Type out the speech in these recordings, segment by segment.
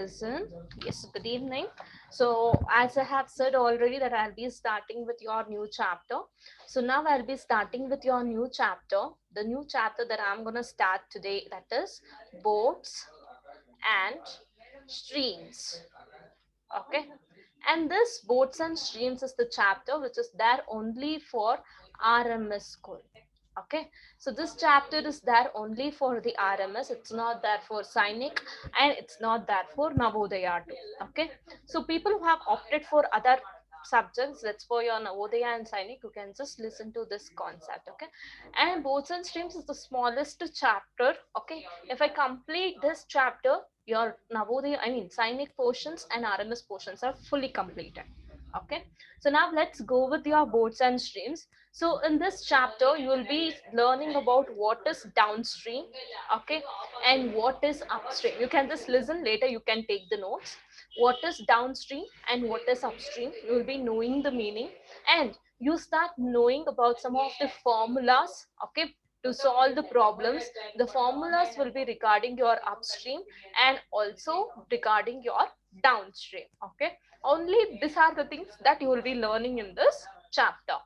Listen. Yes, good evening. So, as I have said already, that I'll be starting with your new chapter. So, now I'll be starting with your new chapter. The new chapter that I'm going to start today, that is boats and streams. Okay. And this boats and streams is the chapter which is there only for RMS school. Okay, so this chapter is there only for the RMS. It's not there for Sainik and it's not there for Navodaya too. Okay, so people who have opted for other subjects, that's for your Navodaya and Sainik, you can just listen to this concept. Okay, and boats and streams is the smallest chapter. Okay, if I complete this chapter, your Navodaya, I mean Sainik portions and RMS portions are fully completed. Okay, so now let's go with your boats and streams. So in this chapter, you will be learning about what is downstream, okay, and what is upstream. You can just listen later, you can take the notes. What is downstream and what is upstream, you will be knowing the meaning, and you start knowing about some of the formulas, okay, to solve the problems. The formulas will be regarding your upstream and also regarding your downstream, okay. Only these are the things that you will be learning in this chapter.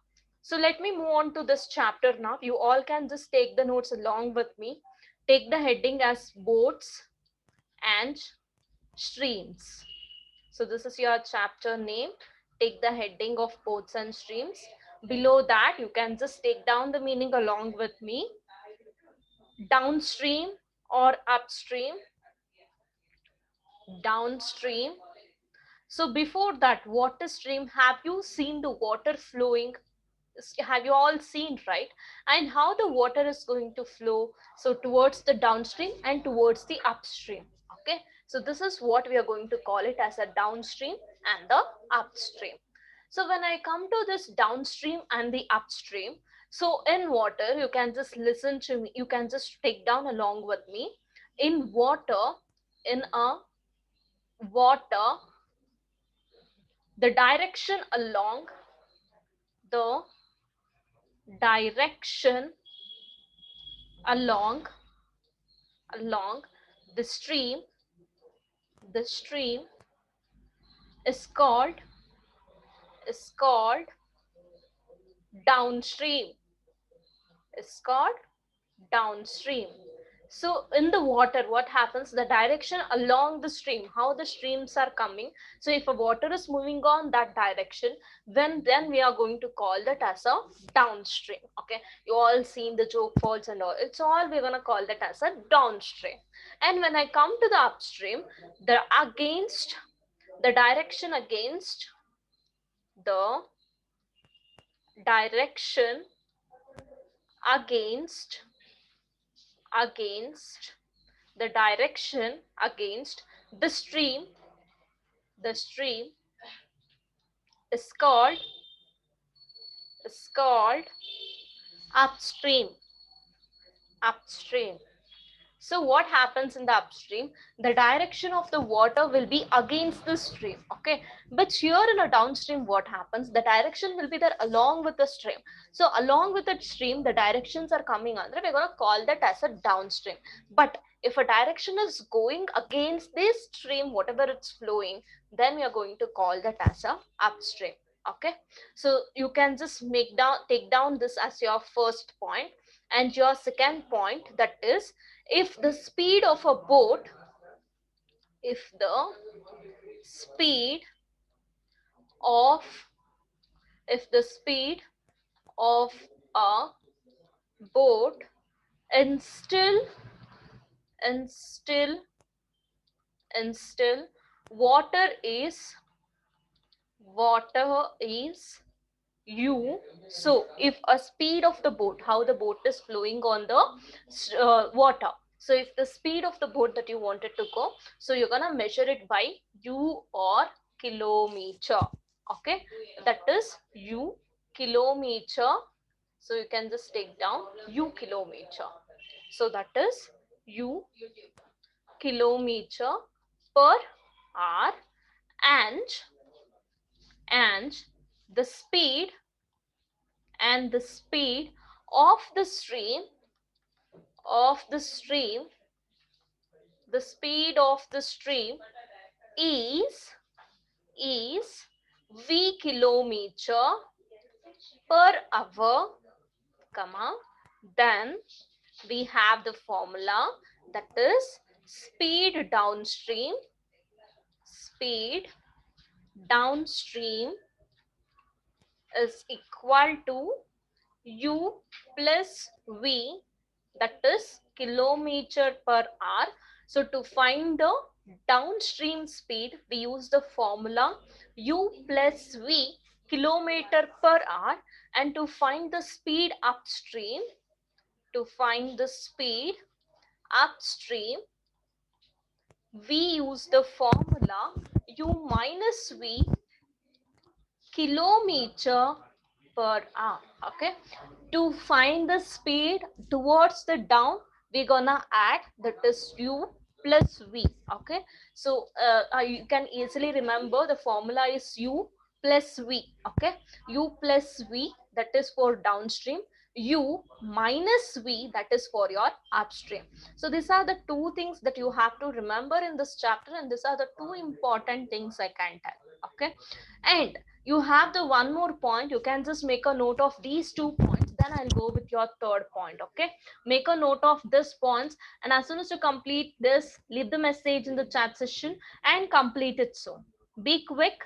So let me move on to this chapter now. You all can just take the notes along with me. Take the heading as boats and streams. So this is your chapter name. Take the heading of boats and streams. Below that, you can just take down the meaning along with me. Downstream or upstream. Downstream. So before that, water stream, have you seen the water flowing? Have you all seen, right? And how the water is going to flow, so towards the downstream and towards the upstream. Okay, so this is what we are going to call it as a downstream and the upstream. So when I come to this downstream and the upstream, so in water, you can just listen to me, you can just take down along with me. In water, in a water, the direction along the direction along along the stream is called downstream, is called downstream. So in the water, what happens, the direction along the stream, how the streams are coming. So if a water is moving on that direction, then we are going to call that as a downstream. Okay, you all seen the joke falls and all, it's all we're going to call that as a downstream. And when I come to the upstream, the against the direction against the direction against against the direction against the stream is called upstream. Upstream. So what happens in the upstream, the direction of the water will be against the stream, okay. But here in a downstream, what happens, the direction will be there along with the stream. So along with the stream, the directions are coming under, we're going to call that as a downstream. But if a direction is going against this stream, whatever it's flowing, then we are going to call that as a upstream. Okay, so you can just take down this as your first point. And your second point, that is, if the speed of a boat, if the speed of if the speed of a boat in still in still in still water is u. So if a speed of the boat, how the boat is flowing on the water, so if the speed of the boat that you wanted to go, so you're gonna measure it by u or kilometer. Okay, that is u kilometer. So you can just take down u kilometer. So that is u kilometer per hour. And and the speed the speed of the stream of the stream the speed of the stream is v kilometer per hour, comma, then we have the formula, that is speed downstream is equal to u plus v, that is kilometer per hour. So to find the downstream speed, we use the formula u plus v kilometer per hour, and to find the speed upstream, we use the formula u minus v kilometer per hour. Okay, to find the speed towards the down, we're gonna add, that is u plus v. Okay, so you can easily remember the formula is u plus v. Okay, u plus v, that is for downstream, u minus v, that is for your upstream. So these are the two things that you have to remember in this chapter, and these are the two important things I can tell. Okay, and you have the one more point. You can just make a note of these 2 points, then I'll go with your third point. Okay, make a note of this points, and as soon as you complete this, leave the message in the chat session and complete it soon. Be quick.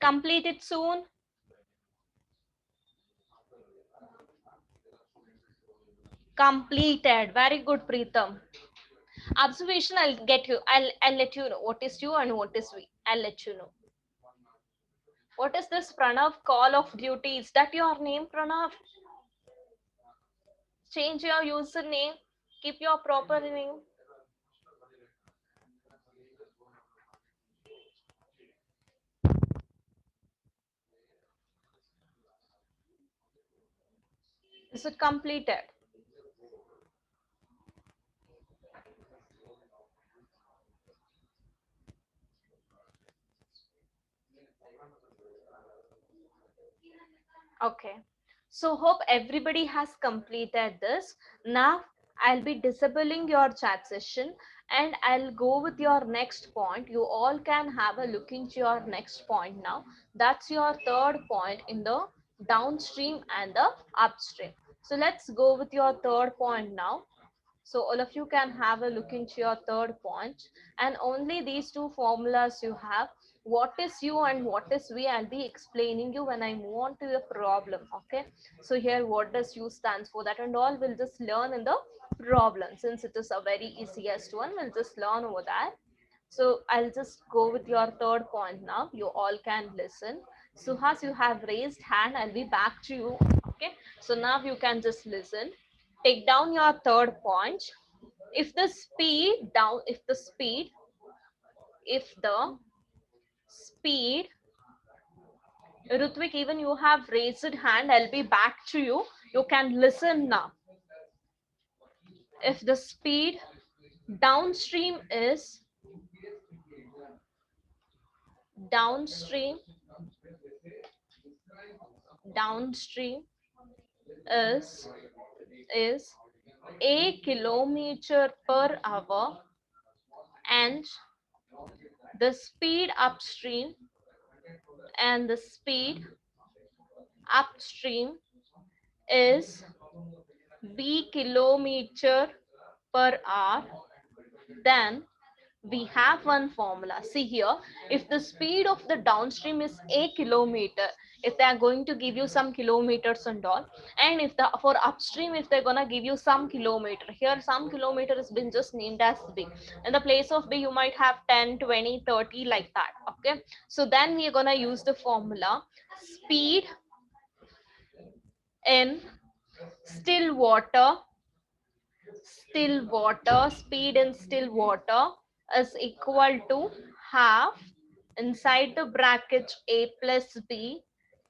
Complete it soon. Completed. Very good, Preetham. Observation, I'll get you. I'll let you know what is you and what is we. I'll let you know. What is this Pranav call of duty? Is that your name, Pranav? Change your username. Keep your proper name. Is it completed? Okay. So hope everybody has completed this. Now I'll be disabling your chat session and I'll go with your next point. You all can have a look into your next point now. That's your third point in the downstream and the upstream. So let's go with your third point now. So all of you can have a look into your third point, and only these two formulas you have. What is you and what is we, I'll be explaining you when I move on to the problem. Okay, so here what does u stands for, that and all we'll just learn in the problem, since it is a very easiest one. We'll just learn over that. So I'll just go with your third point now. You all can listen. Suhas, you have raised hand. I'll be back to you. Okay, so now you can just listen. Take down your third point. If the speed down, if the speed, Rutvik, even you have raised hand, I'll be back to you. You can listen now. If the speed downstream is downstream is is a kilometer per hour, and the speed upstream is b kilometer per hour, then we have one formula. See here, if the speed of the downstream is a kilometer, if they are going to give you some kilometers and all, and if the for upstream, if they're gonna give you some kilometer, here some kilometer has been just named as b. In the place of b, you might have 10, 20, 30 like that. Okay, so then we are gonna use the formula speed in still water, speed in still water is equal to half, inside the bracket a plus b,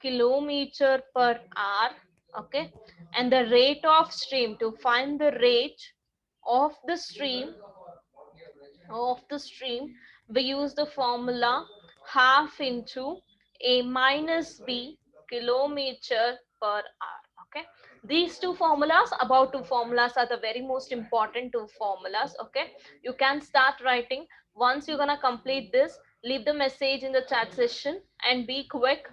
kilometer per hour. Okay, and the rate of stream, to find the rate of the stream, we use the formula half into a minus b, kilometer per hour. Okay, these two formulas, about two formulas, are the very most important two formulas. Okay, you can start writing. Once you're gonna complete this, leave the message in the chat session and be quick.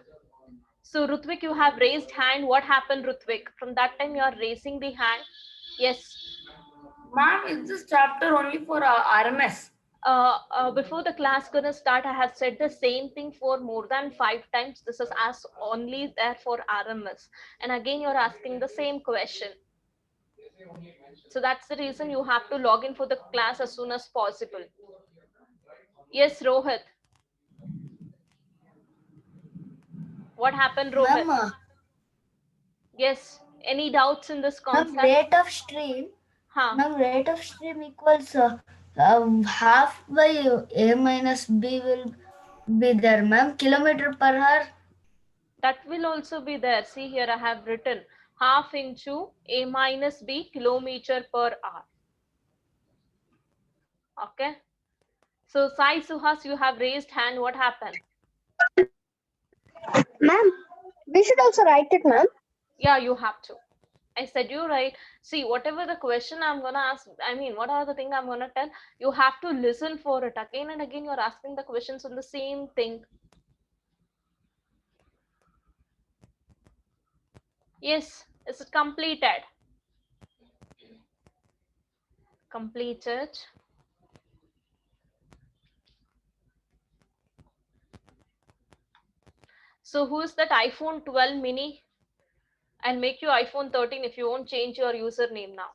So Rutvik, you have raised hand. What happened, Rutvik? From that time you are raising the hand. Yes. Ma'am, is this chapter only for RMS? Before the class gonna start, I have said the same thing for more than 5 times. This is as only there for RMS, and again you're asking the same question. So that's the reason you have to log in for the class as soon as possible. Yes, Rohit. What happened, Rohit? Ma'am, Yes. Any doubts in this ma'am, concept? Huh? rate of stream equals half by a minus b will be there, ma'am. Kilometer per hour. That will also be there. See here, I have written half into a minus b kilometer per hour. Okay. So Sai Suhas, you have raised hand. What happened? Ma'am, we should also write it, ma'am. Yeah, you have to. I said you right. See, whatever the question I'm gonna ask, I mean, what are the thing I'm gonna tell, you have to listen for it. Again and again, you're asking the questions on the same thing. Yes, is it completed? Completed. So who's that iPhone 12 mini? And make you iPhone 13 if you won't change your username now.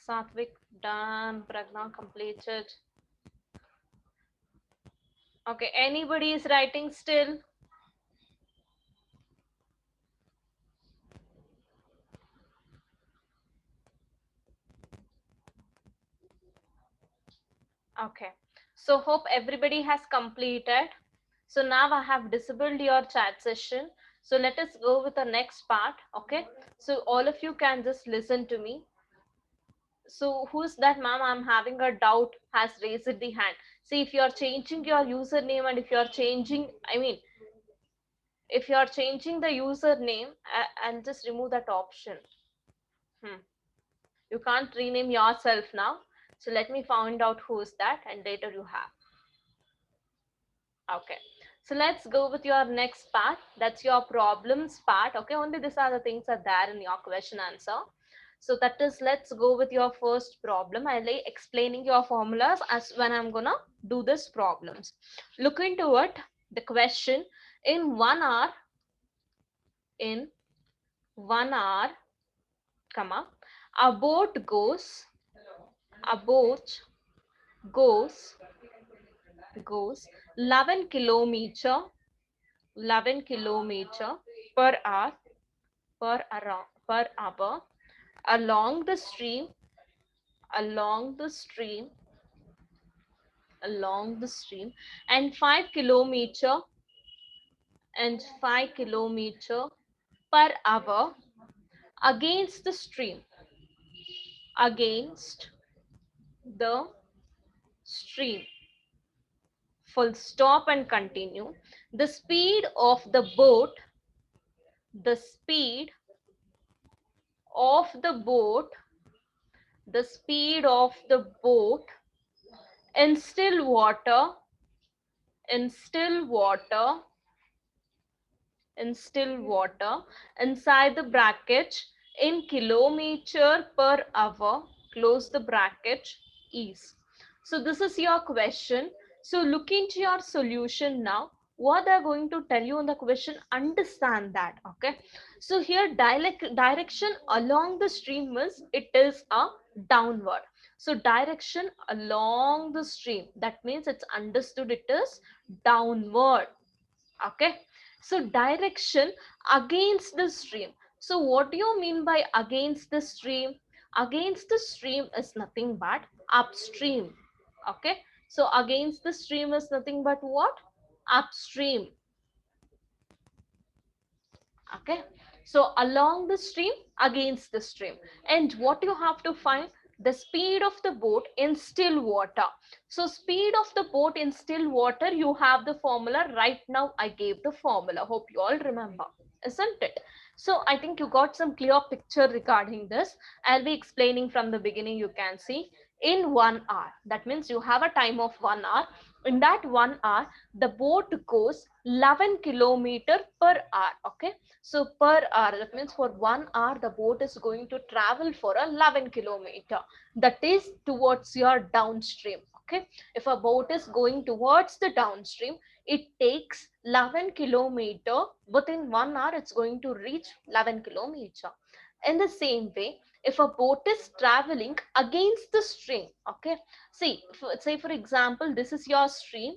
Satvik done. Pragna completed. Okay, anybody is writing still? Okay, so hope everybody has completed. So now I have disabled your chat session. So let us go with the next part. Okay, so all of you can just listen to me. So who's that, ma'am? I'm having a doubt, has raised the hand. See, if you're changing your username and if you're changing, I mean, if you're changing the username, I'll just remove that option. You can't rename yourself now. So let me find out who's that and later you have. Okay, so let's go with your next part. That's your problems part. Okay, only these are the things are there in your question answer. So that is, let's go with your first problem. I'll be explaining your formulas as when I'm gonna do this problems. Look into it. The question: in 1 hour, in 1 hour, comma, a boat goes, a boat goes 11 kilometer 11 kilometer per hour per hour along the stream along the stream along the stream and 5 kilometer per hour against the stream against the stream. Full stop and continue. The speed of the boat the speed of the boat the speed of the boat in still water in still water in still water inside the bracket in kilometer per hour, close the bracket, is. So this is your question. So look into your solution now. What they're going to tell you on the question, understand that. Okay, so here direction along the stream is, it is a downward. So direction along the stream, that means it's understood it is downward. Okay, so direction against the stream. So what do you mean by against the stream? Against the stream is nothing but upstream. Okay, so against the stream is nothing but what? Upstream. Okay, so along the stream, against the stream. And what you have to find? the speed of the boat in still water. So speed of the boat in still water, you have the formula. Right now I gave the formula. Hope you all remember, isn't it? So I think you got some clear picture regarding this. I'll be explaining from the beginning. You can see in 1 hour. That means you have a time of 1 hour. In that 1 hour, the boat goes 11 kilometer per hour. Okay. So per hour, that means for 1 hour, the boat is going to travel for 11 kilometer. That is towards your downstream. Okay. If a boat is going towards the downstream, it takes 11 kilometer. Within 1 hour, it's going to reach 11 kilometer. In the same way, if a boat is traveling against the stream, okay, see, say for example, this is your stream,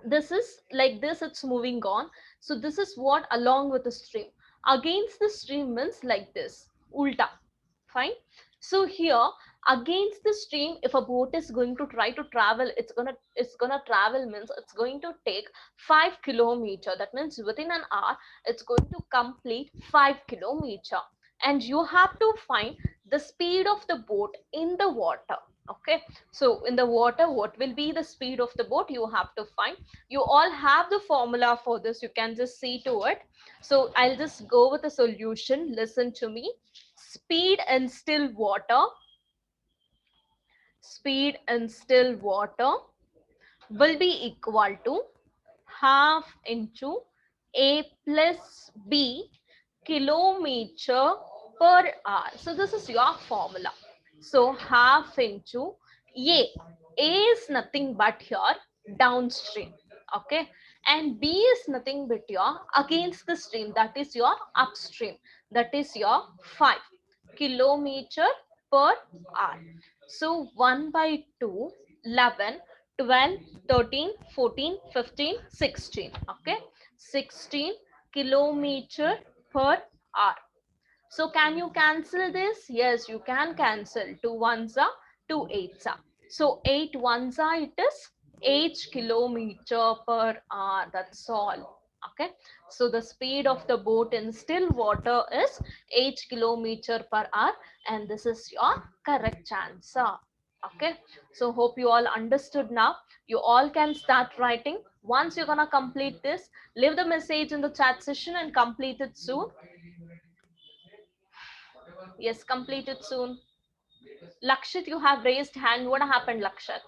this is like this, it's moving on. So this is what along with the stream. Against the stream means like this, ulta. Fine. So here against the stream, if a boat is going to try to travel, it's gonna travel means it's going to take 5 kilometer. That means within an hour it's going to complete 5 kilometer. And you have to find the speed of the boat in the water. Okay, so in the water, what will be the speed of the boat? You have to find. You all have the formula for this. You can just see to it. So I'll just go with the solution. Listen to me. Speed in still water, speed in still water will be equal to half into A plus B kilometer per hour. So this is your formula. So half into A. A is nothing but your downstream. Okay. And B is nothing but your against the stream. That is your upstream. That is your 5 kilometer per hour. So 1 by 2, 11, 12, 13, 14, 15, 16. Okay. 16 kilometer per hour. So can you cancel this? Yes, you can cancel. 2 ones are 2 eights are. So 8 ones are, it is 8 kilometer per hour. That's all. Okay. So the speed of the boat in still water is 8 kilometer per hour. And this is your correct answer. Okay. So hope you all understood now. You all can start writing. Once you're going to complete this, leave the message in the chat session and complete it soon. Yes, complete it soon. Lakshit, you have raised hand. What happened, Lakshit?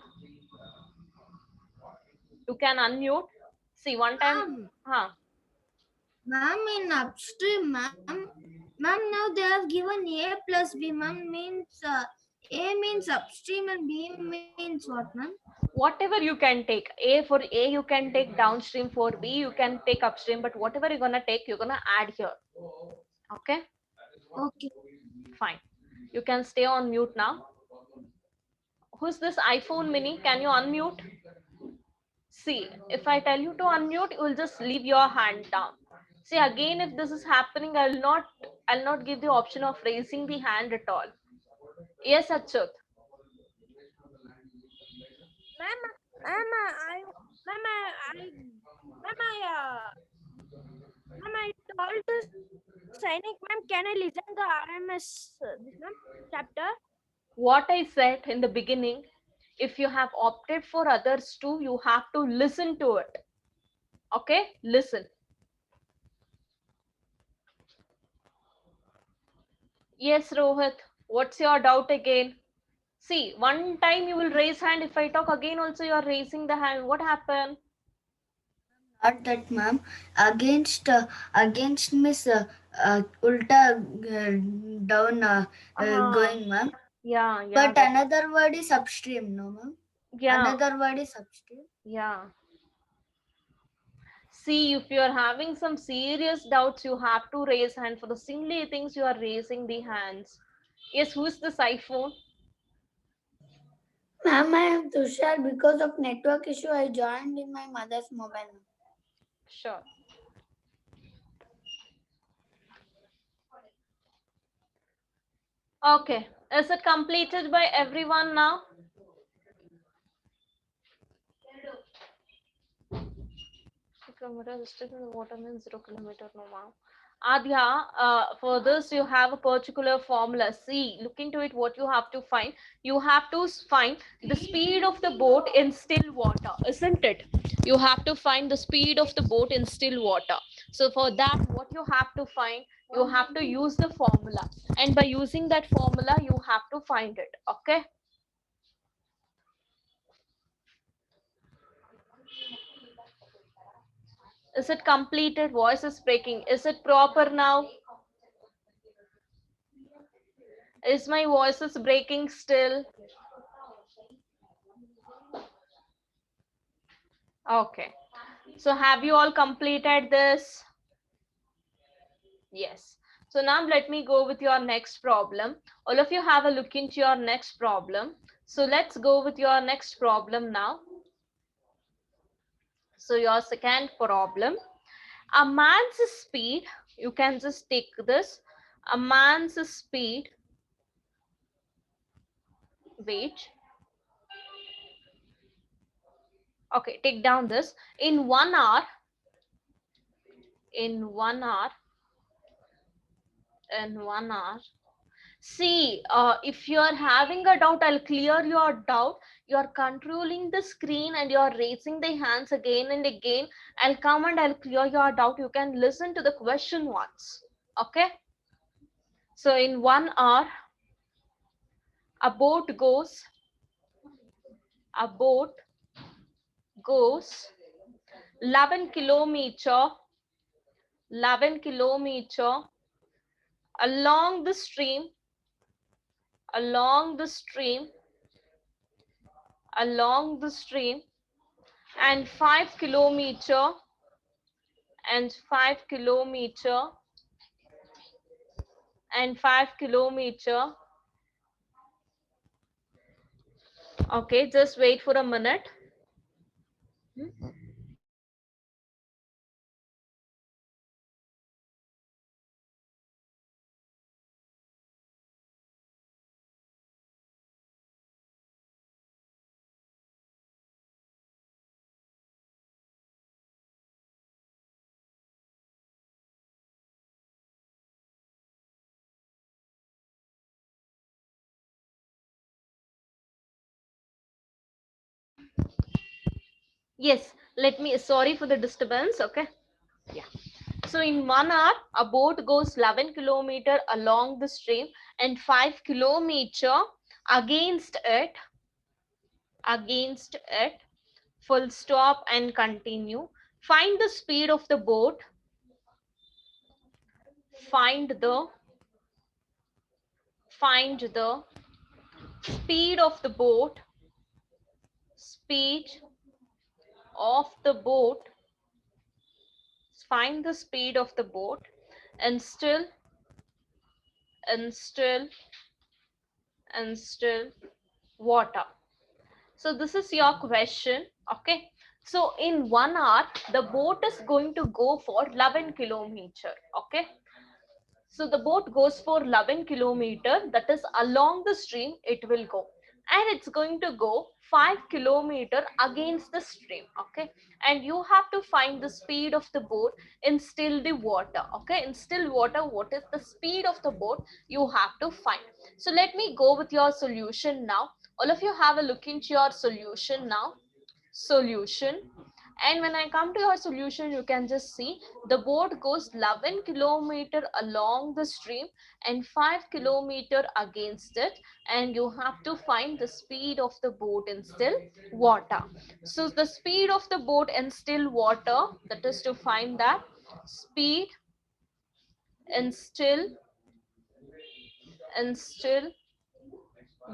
You can unmute. See, one time. Huh. Ma'am, in upstream, ma'am, now they have given A plus B, ma'am, means A means upstream and B means what, ma'am? Whatever you can take. A for A, you can take downstream. For B, you can take upstream. But whatever you're gonna take, you're gonna add here. Okay. Okay. Fine. You can stay on mute now. Who's this iPhone mini? Can you unmute? See, if I tell you to unmute, you will just leave your hand down. See, again, if this is happening, I'll not give the option of raising the hand at all. Yes, Achyut. I told to Sainik, ma'am, can I listen the RMS this ma'am chapter? What I said in the beginning, if you have opted for others too, you have to listen to it. Okay, listen. Yes, Rohit, what's your doubt again? See, one time you will raise hand. If I talk again also, you are raising the hand. What happened? Not that, ma'am. Against Miss Ulta down going, ma'am. Yeah, But another word is upstream, no, ma'am? yeah, Another word is upstream. yeah. See, if you are having some serious doubts, you have to raise hand. For the silly things, you are raising the hands. Yes, who's this iPhone? Ma'am, I am Tushar. Because of network issue, I joined in my mother's mobile. Sure. Okay, is it completed by everyone now? Kilometer distance in the water means 0 kilometer, no ma'am. Adya, for this you have a particular formula. See, look into it. What you have to find? You have to find the speed of the boat in still water, isn't it? You have to find the speed of the boat in still water. So for that, what you have to find? You have to use the formula, and by using that formula, you have to find it. Okay. Is it completed? Voice is breaking. Is it proper now? Is my voice is breaking still? Okay. So have you all completed this? Yes. So now let me go with your next problem. All of you have a look into your next problem. So let's go with your next problem now. So your second problem. A man's speed, you can just take this. A man's speed, wait. Okay, take down this. In 1 hour, in 1 hour, in 1 hour. See, if you're having a doubt, I'll clear your doubt. You're controlling the screen and you're raising the hands again and again. I'll come and I'll clear your doubt. You can listen to the question once. Okay. So in 1 hour, a boat goes, a boat goes 11 kilometer, 11 kilometer along the stream, along the stream, along the stream, and 5 kilometer, and 5 kilometer, and 5 kilometer. Okay, just wait for a minute. Yes, let me, sorry for the disturbance. Okay, yeah. So in 1 hour, a boat goes 11 kilometer along the stream and 5 kilometer against it, against it, full stop and continue. Find the speed of the boat. Find the speed of the boat, speed of the boat, find the speed of the boat, and still, and still, and still water. So this is your question. Okay, so in 1 hour the boat is going to go for 11 kilometer. Okay, so the boat goes for 11 kilometer, that is along the stream it will go, and it's going to go 5 kilometer against the stream. Okay, and you have to find the speed of the boat in still the water. Okay, in still water, what is the speed of the boat you have to find. So let me go with your solution now. All of you have a look into your solution now. Solution. And when I come to your solution, you can just see the boat goes 11 kilometer along the stream and 5 kilometer against it, and you have to find the speed of the boat in still water. So the speed of the boat in still water, that is to find that speed in still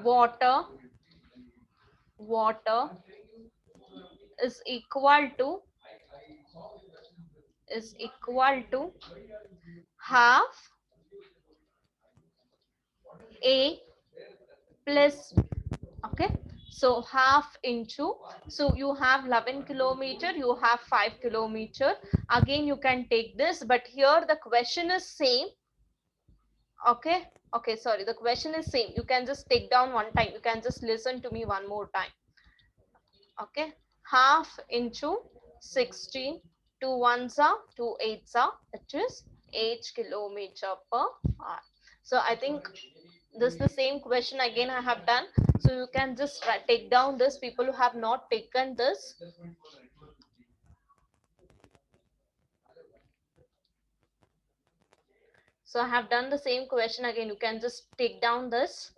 water, water is equal to, is equal to half a plus, okay, so half into, so you have 11 kilometer, you have 5 kilometer, again you can take this, but here the question is same. Okay, okay, sorry, the question is same. You can just take down one time, you can just listen to me one more time. Okay, half into 16, 2 ones are 2 8s are, it is 8 kilometer per hour. So I think this is the same question again I have done. So you can just take down this, people who have not taken this. So I have done the same question again. You can just take down this.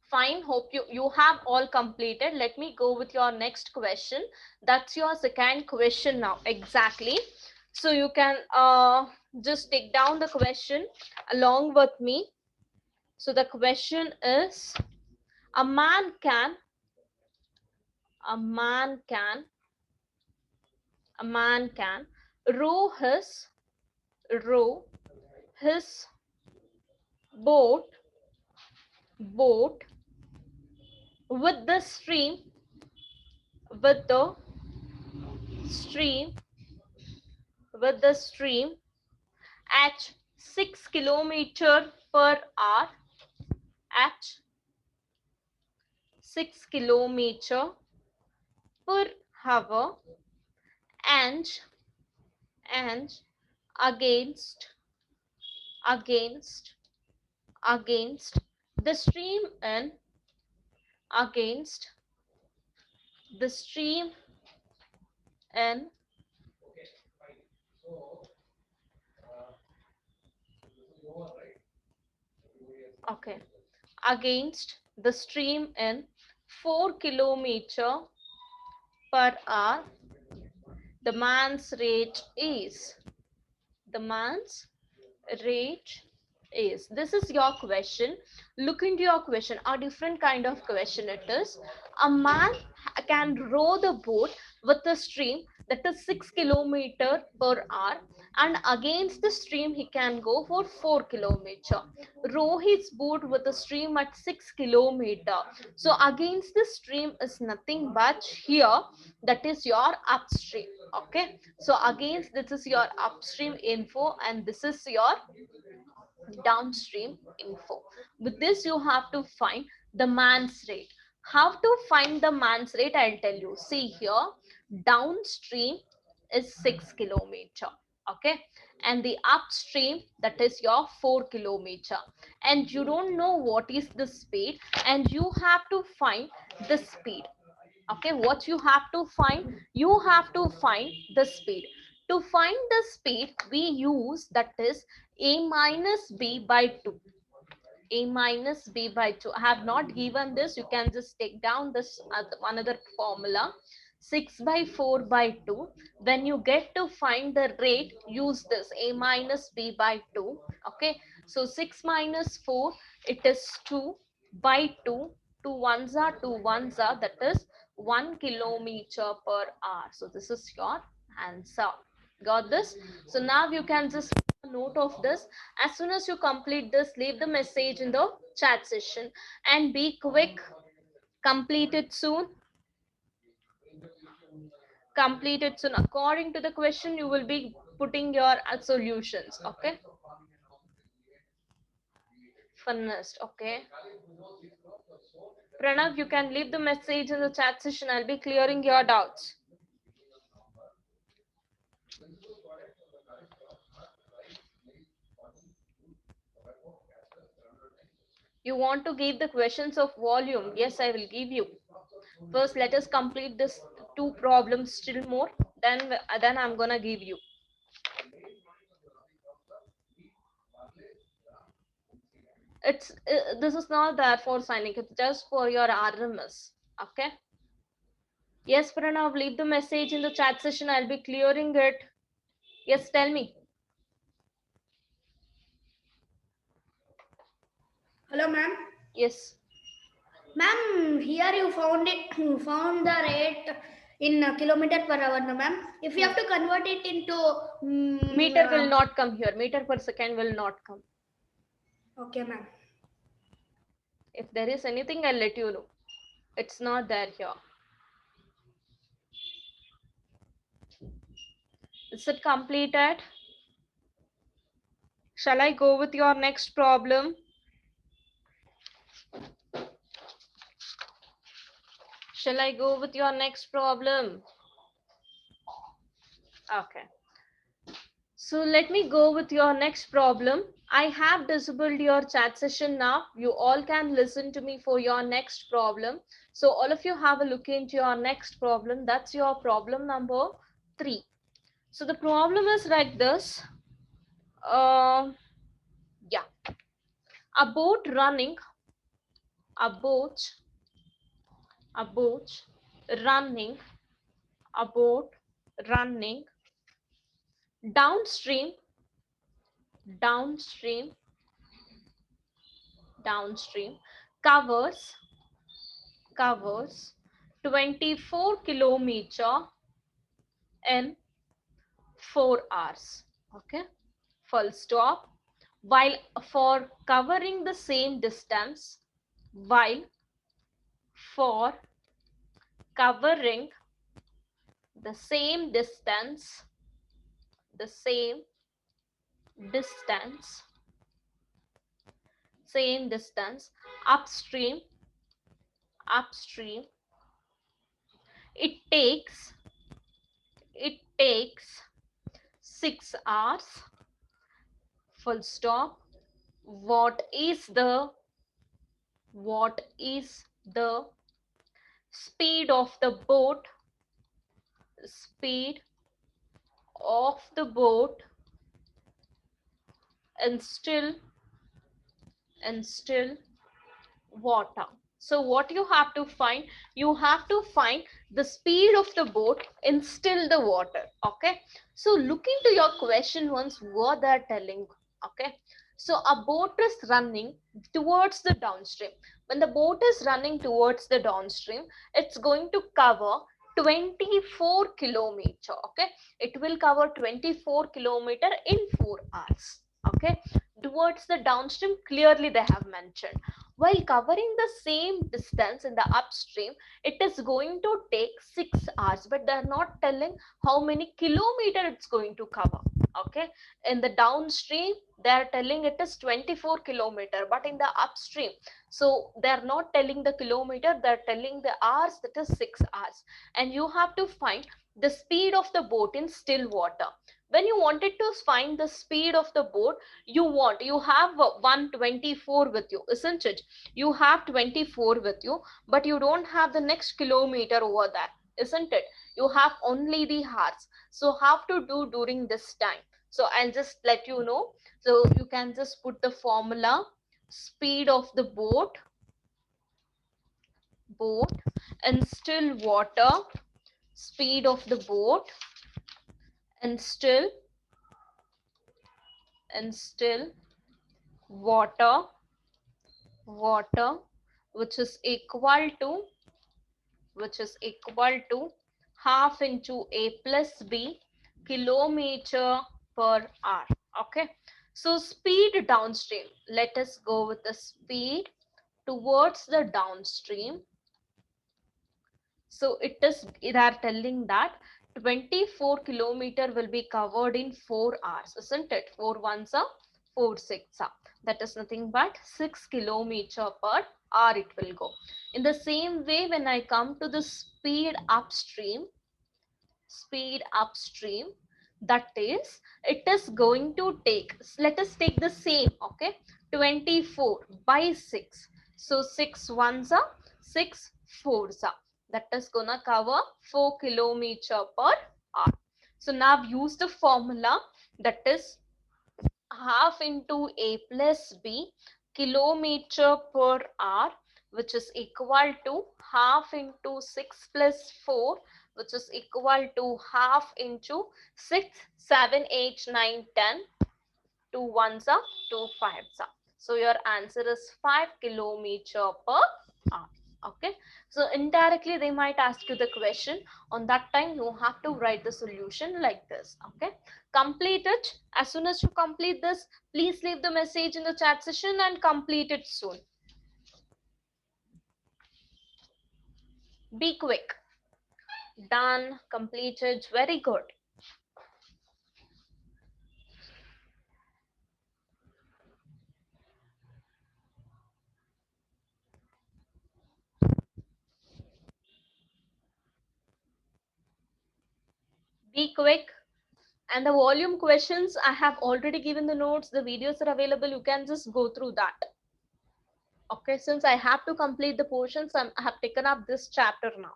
Fine. Hope you have all completed. Let me go with your next question. That's your second question now. Exactly. So you can just take down the question along with me. So the question is, a man can row his boat with the with the stream stream at 6 kilometer per hour, at 6 kilometer per hour, and against against against the stream in against the stream in okay, against the stream in 4 kilometer per hour. The man's rate is, the man's rate is. This is your question. Look into your question. A different kind of question it is. A man can row the boat with a stream that is 6 kilometer per hour, and against the stream he can go for 4 kilometer. Row his boat with a stream at 6 kilometer. So against the stream is nothing but here, that is your upstream. Okay, so against, this is your upstream info and this is your downstream info. With this you have to find the man's rate. How to find the man's rate, I'll tell you. See here, downstream is 6 kilometer, okay, and the upstream, that is your 4 kilometer, and you don't know what is the speed, and you have to find the speed. Okay, what you have to find, you have to find the speed. To find the speed we use, that is a minus b by 2. A minus b by 2. I have not given this, you can just take down this another formula, 6 by 4 by 2. When you get to find the rate, use this a minus b by 2. Okay, so 6 minus 4, it is 2 by 2. 2 ones are 2 ones are, that is 1 kilometer per hour. So this is your answer. Got this? So now you can just note of this. As soon as you complete this, leave the message in the chat session and be quick. Complete it soon. Complete it soon. According to the question, you will be putting your solutions. Okay. Finished. Okay. Pranav, you can leave the message in the chat session. I'll be clearing your doubts. You want to give the questions of volume? Yes, I will give you. First, let us complete this 2 problems still more. Then I'm gonna give you. It's this is not there for Sainik. It's just for your RMS. Okay. Yes, Pranav, leave the message in the chat session. I'll be clearing it. Yes, tell me. Hello, ma'am. Yes. Ma'am, here you found it. You found the rate in kilometer per hour, no, ma'am. If you have to convert it into meter will not come here. Meter per second will not come. Okay, ma'am. If there is anything, I'll let you know. It's not there here. Is it completed? Shall I go with your next problem? Shall I go with your next problem? Okay. So let me go with your next problem. I have disabled your chat session now. You all can listen to me for your next problem. So all of you have a look into your next problem. That's your problem number 3. So the problem is like this. Yeah, a boat running, a boat, a boat running, a boat running downstream, downstream, downstream covers 24 kilometer in 4 hours. Okay, full stop. While for covering the same distance, while for covering the same distance, the distance same distance upstream, upstream, it takes it takes 6 hours, full stop. What is the speed of the boat, speed of the boat and still water? So what you have to find, you have to find the speed of the boat in still the water. Okay, so look into your question once what they're telling. Okay, so a boat is running towards the downstream. When the boat is running towards the downstream, it's going to cover 24 kilometer. Okay, it will cover 24 kilometer in 4 hours. Okay, towards the downstream, clearly they have mentioned. While covering the same distance in the upstream, it is going to take 6 hours, but they're not telling how many kilometer it's going to cover. Okay, in the downstream they're telling it is 24 kilometer, but in the upstream, so they're not telling the kilometer, they're telling the hours, that is 6 hours. And you have to find the speed of the boat in still water. When you wanted to find the speed of the boat, you have 124 with you, isn't it? You have 24 with you, but you don't have the next kilometer over there, isn't it? You have only the hours. So how to do during this time? So I'll just let you know. So you can just put the formula: speed of the boat and still water, speed of the boat and still water, which is equal to half into a plus b kilometer per hour. Okay, so speed downstream, let us go with the speed towards the downstream. So they are telling that 24 kilometer will be covered in 4 hours, isn't it? 4 ones are 4 6 are. That is nothing but 6 kilometer per hour it will go. In the same way, when I come to the speed upstream, that is, it is going to take, let us take the same. Okay, 24 by 6. So 6 ones are 6 fours are, that is gonna cover 4 kilometer per hour. So now use the formula, that is half into a plus b kilometer per hour, which is equal to half into 6 plus 4, which is equal to half into 6 7 8 9 10. 2 ones are 2 fives are. So your answer is 5 kilometer per hour. Okay, so indirectly they might ask you the question. On that time you have to write the solution like this. Okay, complete it. As soon as you complete this, please leave the message in the chat session and complete it soon. Be quick. Done, completed, very good. Be quick And the volume questions, I have already given the notes, the videos are available, you can just go through that. Okay, since I have to complete the portions, I have taken up this chapter now.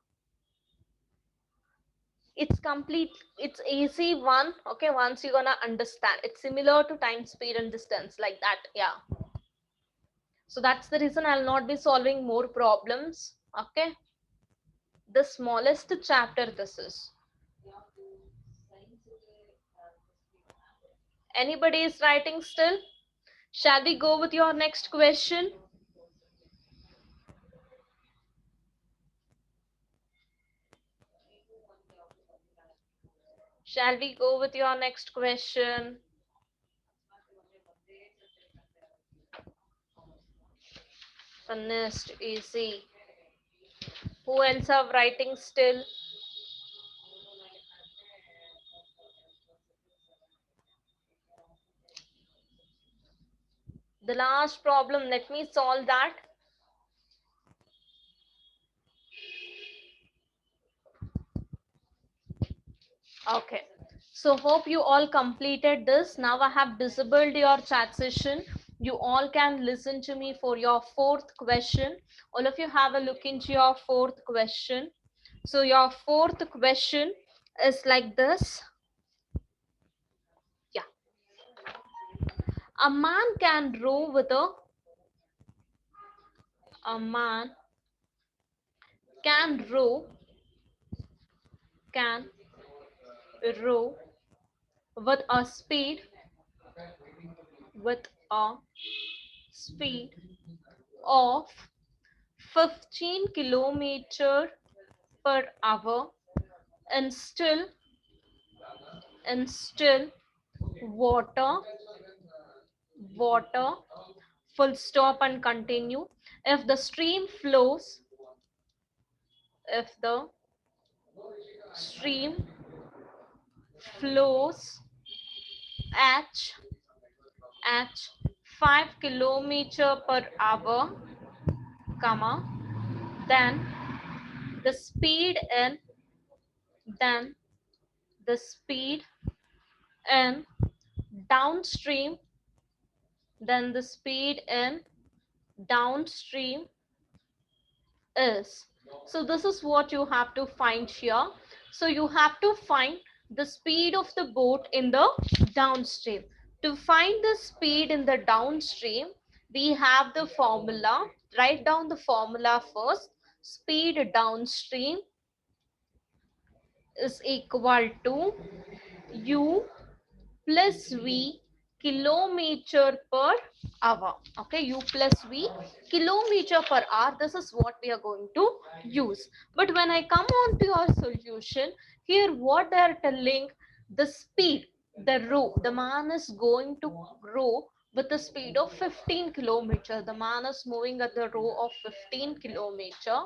It's complete, it's easy one. Okay, once you're gonna understand, it's similar to time, speed and distance, like that. Yeah, so that's the reason I'll not be solving more problems. Okay, the smallest chapter this is. Anybody is writing still? Shall we go with your next question? Shall we go with your next question? Finished, easy. Who else are writing still? The last problem, let me solve that. Okay, so hope you all completed this. Now I have disabled your chat session. You all can listen to me for your fourth question. All of you have a look into your fourth question. So your fourth question is like this. Yeah. A man can row with a man can row can row with a speed with a speed of 15 kilometer per hour and still water water full stop and continue. If the stream flows, if the stream flows at 5 kilometer per hour, comma, then the speed in then the speed in downstream then the speed in downstream is. So this is what you have to find here. So you have to find the speed of the boat in the downstream. To find the speed in the downstream, we have the formula. Write down the formula first. Speed downstream is equal to u plus v kilometer per hour. Okay, u plus v kilometer per hour. This is what we are going to use. But when I come on to your solution, here what they are telling, the speed, the row, the man is going to row with the speed of 15 kilometer. The man is moving at the row of 15 kilometer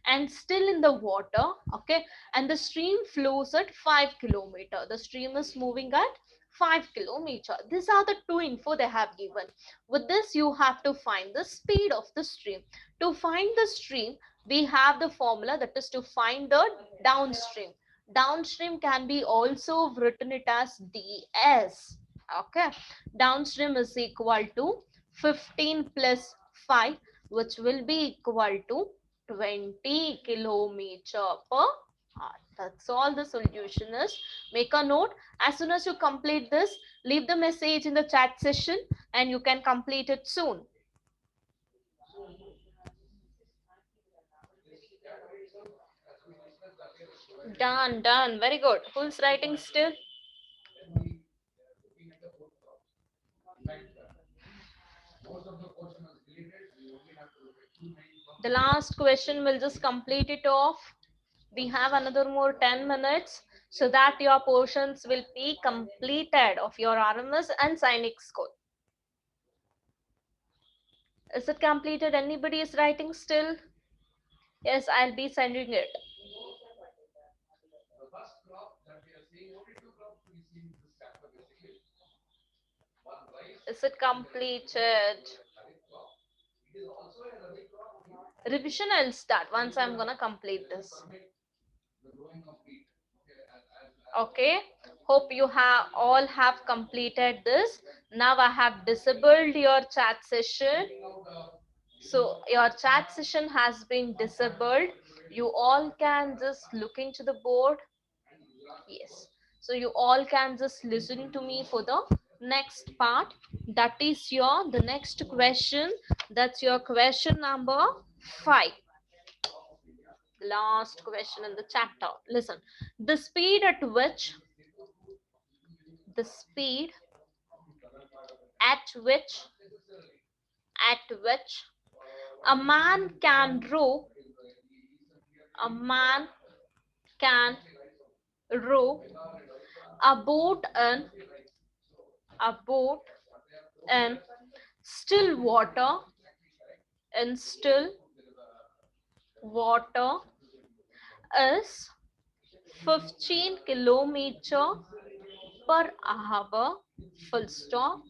and still in the water. Okay, and the stream flows at 5 kilometer. The stream is moving at 5 kilometer. These are the two info they have given. With this, you have to find the speed of the stream. To find the stream, we have the formula, that is to find the downstream. Downstream can be also written it as ds. Okay, downstream is equal to 15 plus 5, which will be equal to 20 kilometer per hour. That's all the solution is. Make a note. As soon as you complete this, leave the message in the chat session and you can complete it soon. Done. Very good. Who's writing still? The last question will just complete it off. We have another more 10 minutes so that your portions will be completed of your RMS and Sainik score. Is it completed? Anybody is writing still? Yes, I'll be sending it. Is it completed? Revision I'll start once I'm gonna complete this. Okay, Hope you all have completed this. Now I have disabled your chat session. So your chat session has been disabled. You all can just look into the board. Yes. So you all can just listen to me for the next part. That is the next question. That's your question number 5. Last question in the chapter. Listen. The speed at which the speed at which a man can row a man can row a boat in still water in still water is 15 kilometer per hour, full stop.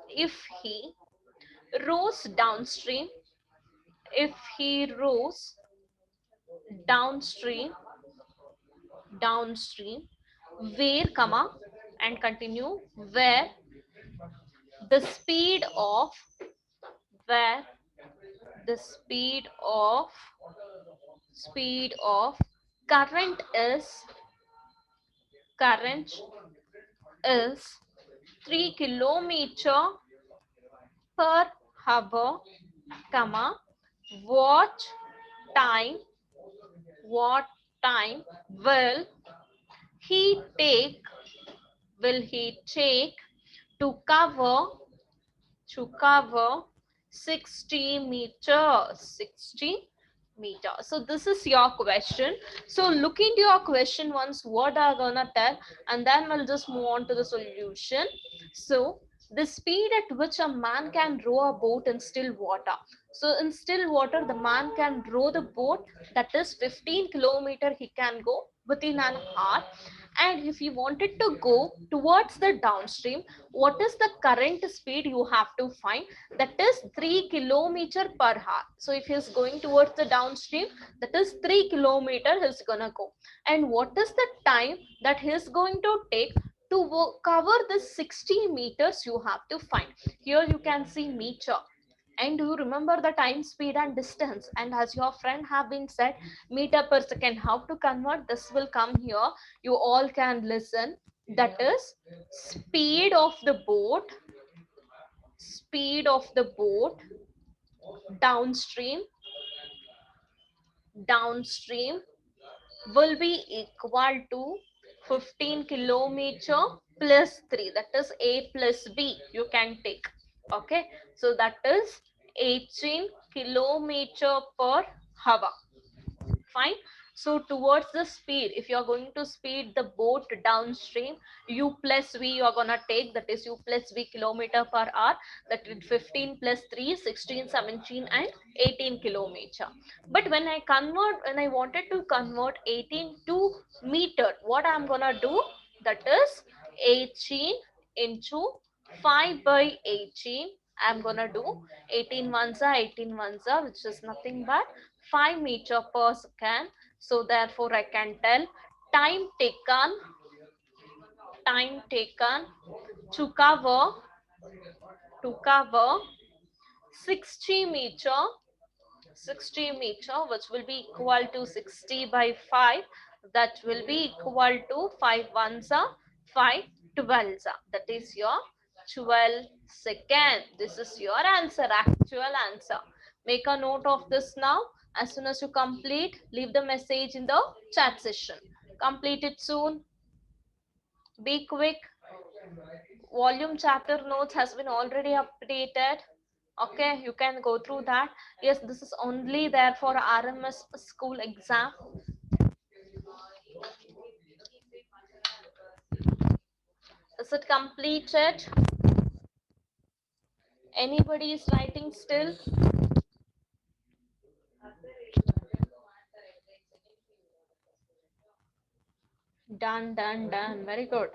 If he rows downstream, if he rows downstream, where, comma, and continue, where the speed of, where the speed of current is 3 kilometer per hour, comma, what time what time he take will he take to cover 60 meters. 60 meters. So this is your question. So look into your question once, what are gonna tell, and then we'll just move on to the solution. So the speed at which a man can row a boat in still water. So in still water, the man can row the boat, that is 15 kilometer he can go within an hour. And if you wanted to go towards the downstream, what is the current speed you have to find? That is 3 kilometer per hour. So if he is going towards the downstream, that is 3 kilometer he's gonna go. And what is the time that he is going to take to cover the 60 meters? You have to find. Here you can see meter. And do you remember the time, speed and distance? And as your friend have been said, meter per second, how to convert? This will come here. You all can listen. That is speed of the boat downstream will be equal to 15 kilometer plus 3, that is a plus b you can take. Okay, so that is 18 kilometer per hour. Fine. So towards the speed, if you are going to speed the boat downstream, u plus v you are gonna take, that is u plus v kilometer per hour, that is 15 plus 3, 16, 17 and 18 kilometer. But when I wanted to convert 18 to meter, what I'm gonna do, that is 18 into 5 by 18. I'm gonna do 18 ones are 18 ones are, which is nothing but 5 meter per second. So therefore I can tell time taken to cover 60 meter, which will be equal to 60 by 5, that will be equal to 5 ones are 5 12s are, that is your 12 second. This is your answer, actual answer. Make a note of this now. As soon as you complete, leave the message in the chat session. Complete it soon. Be quick. Volume chapter notes has been already updated. Okay, you can go through that. Yes, this is only there for RMS school exam. Is it completed? Anybody is writing still? Done. Very good.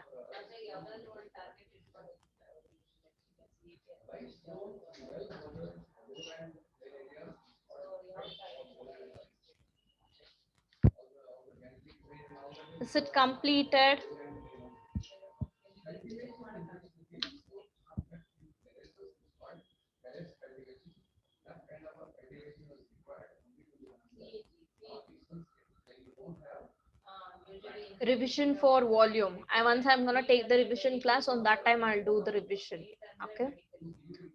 Is it completed? Revision for volume. I'm gonna take the revision class. On that time I'll do the revision. Okay.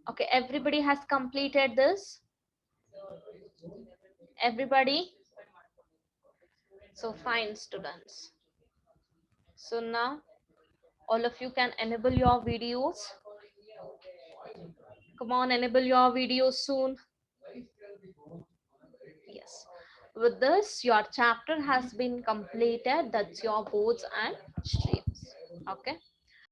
Okay, everybody has completed this. Everybody. So fine, students. So now all of you can enable your videos. Come on, enable your videos soon. Yes. With this, your chapter has been completed. That's your boards and streams. Okay.